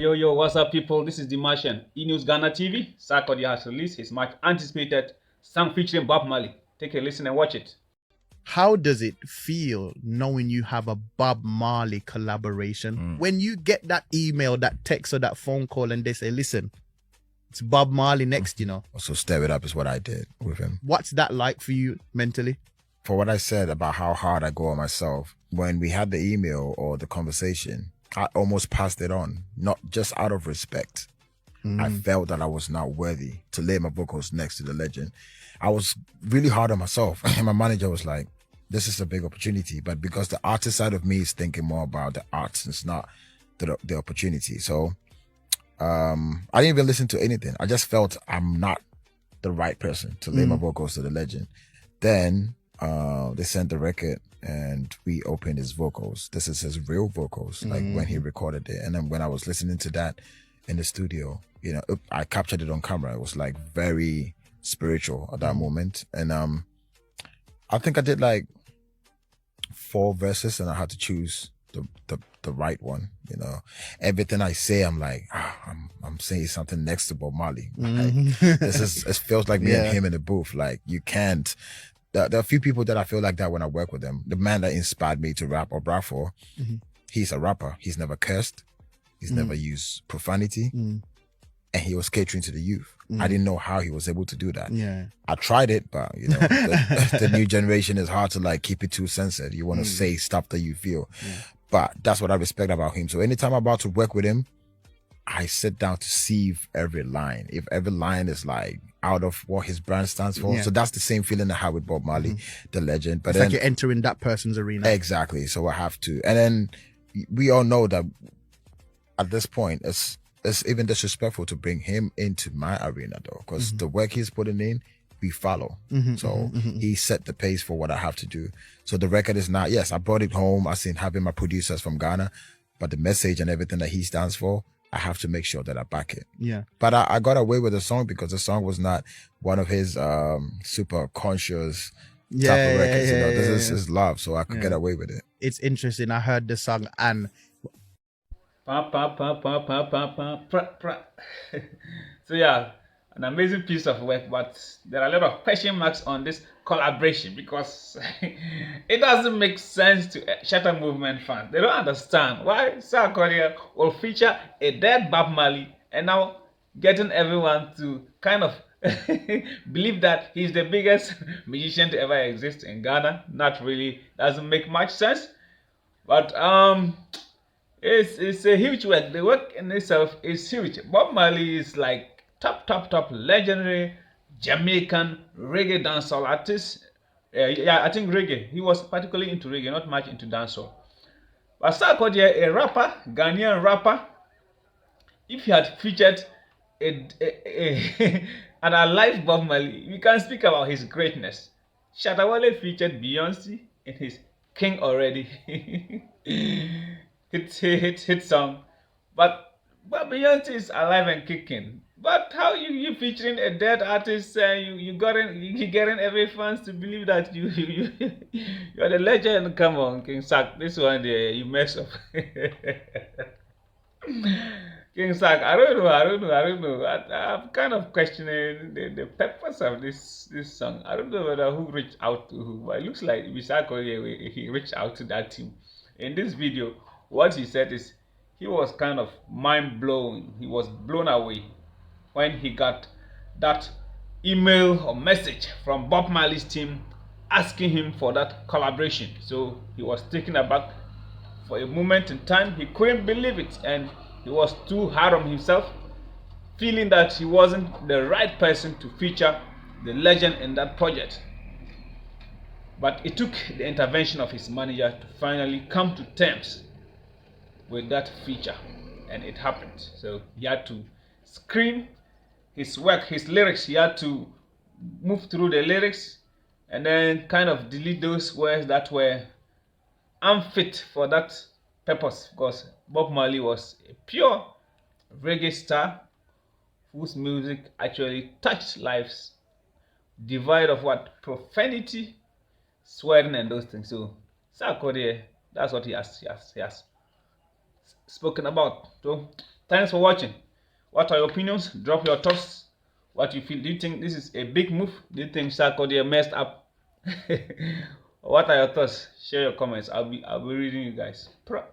Yo, what's up, people? This is the Martian. EnewsGhana TV. Sarkodie has released his much anticipated song featuring Bob Marley. Take a listen and watch it. How does it feel knowing you have a Bob Marley collaboration? When you get that email, that text, or that phone call, and they say, listen, it's Bob Marley next, So Stir It Up is what I did with him. What's that like for you mentally? For what I said about how hard I go on myself, when we had the email or the conversation, I almost passed it on, not just out of respect. I felt that I was not worthy to lay my vocals next to the legend. I was really hard on myself. And my manager was like, this is a big opportunity. But because the artist side of me is thinking more about the arts, it's not the opportunity. So I didn't even listen to anything. I just felt I'm not the right person to lay my vocals to the legend. Then they sent the record and we opened his vocals. This is his real vocals, like when he recorded it. And then when I was listening to that in the studio, I captured it on camera. It was like very spiritual at that moment. And I think I did like 4 verses and I had to choose the right one. Everything I say, I'm like, I'm saying something next to Bob Marley. Like, it feels like me and him in the booth. Like you can't. There are a few people that I feel like that when I work with them. The man that inspired me to rap or rap for, he's a rapper. He's never cursed. He's never used profanity. And he was catering to the youth. I didn't know how he was able to do that. Yeah. I tried it, but the new generation is hard to like keep it too censored. You want to say stuff that you feel. But that's what I respect about him. So anytime I'm about to work with him, I sit down to sieve every line. If every line is like out of what his brand stands for. So that's the same feeling I have with Bob Marley, the legend. But It's like you're entering that person's arena. Exactly. So I have to. And then we all know that at this point, it's even disrespectful to bring him into my arena though, because the work he's putting in, we follow. So he set the pace for what I have to do. So the record is not, yes, I brought it home. I seen having my producers from Ghana, but the message and everything that he stands for, I have to make sure that I back it. Yeah. But I got away with the song because the song was not one of his super conscious type of records. This is his love, so I could get away with it. It's interesting. I heard the song and Pa, pa, pa, pa, pa, pa, pa, pra, pra. So yeah, an amazing piece of work, but there are a lot of question marks on this collaboration because it doesn't make sense to Shatter Movement fans. They don't understand why Sarkodie will feature a dead Bob Marley and now getting everyone to kind of believe that he's the biggest musician to ever exist in Ghana. Not really, doesn't make much sense. But it's a huge work. The work in itself is huge. Bob Marley is like top legendary Jamaican reggae dancehall artist. I think reggae. He was particularly into reggae, not much into dancehall. But Sarkodie, a rapper, Ghanaian rapper, if he had featured an alive Bob Marley, we can speak about his greatness. Shatta Wale featured Beyonce in his King Already hit song, but Beyonce is alive and kicking. But how you featuring a dead artist? You getting every fans to believe that you're the legend. Come on, King Sack, this one there you mess up. King Sack, I don't know. I'm kind of questioning the purpose of this song. I don't know whether who reached out to who, but it looks like he reached out to that team. In this video, what he said is he was kind of mind blown. He was blown away when he got that email or message from Bob Marley's team asking him for that collaboration. So he was taken aback for a moment in time. He couldn't believe it, and he was too hard on himself, feeling that he wasn't the right person to feature the legend in that project. But it took the intervention of his manager to finally come to terms with that feature, and it happened. So he had to screen his work, his lyrics. He had to move through the lyrics and then kind of delete those words that were unfit for that purpose, because Bob Marley was a pure reggae star whose music actually touched lives, devoid of what profanity, swearing, and those things. So Sarkodie, that's what he has spoken about. So Thanks for watching. What are your opinions? Drop your thoughts. What you feel? Do you think this is a big move? Do you think Sarkodie messed up? What are your thoughts? Share your comments. I'll be reading you guys. Pro.